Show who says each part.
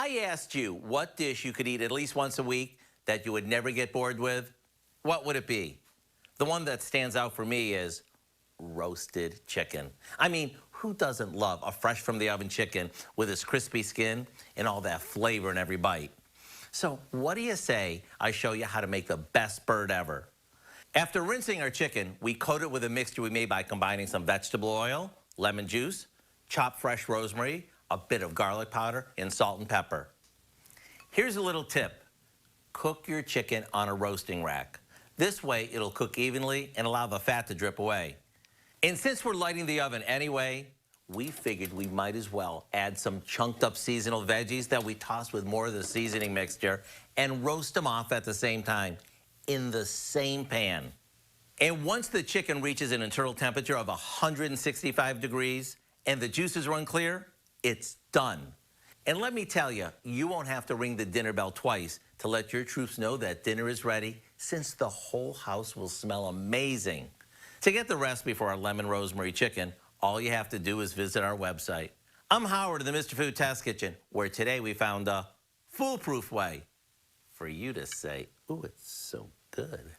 Speaker 1: I asked you what dish you could eat at least once a week that you would never get bored with, what would it be? The one that stands out for me is roasted chicken. I mean, who doesn't love a fresh from the oven chicken with its crispy skin and all that flavor in every bite? So what do you say I show you how to make the best bird ever? After rinsing our chicken, we coat it with a mixture we made by combining some vegetable oil, lemon juice, chopped fresh rosemary, a bit of garlic powder, and salt and pepper. Here's a little tip. Cook your chicken on a roasting rack. This way, it'll cook evenly and allow the fat to drip away. And since we're lighting the oven anyway, we figured we might as well add some chunked up seasonal veggies that we toss with more of the seasoning mixture and roast them off at the same time in the same pan. And once the chicken reaches an internal temperature of 165 degrees and the juices run clear, it's done. And let me tell you, you won't have to ring the dinner bell twice to let your troops know that dinner is ready, since the whole house will smell amazing. To get the recipe for our lemon rosemary chicken, all you have to do is visit our website. I'm Howard in the Mr. Food Test Kitchen, where today we found a foolproof way for you to say, "Ooh, it's so good."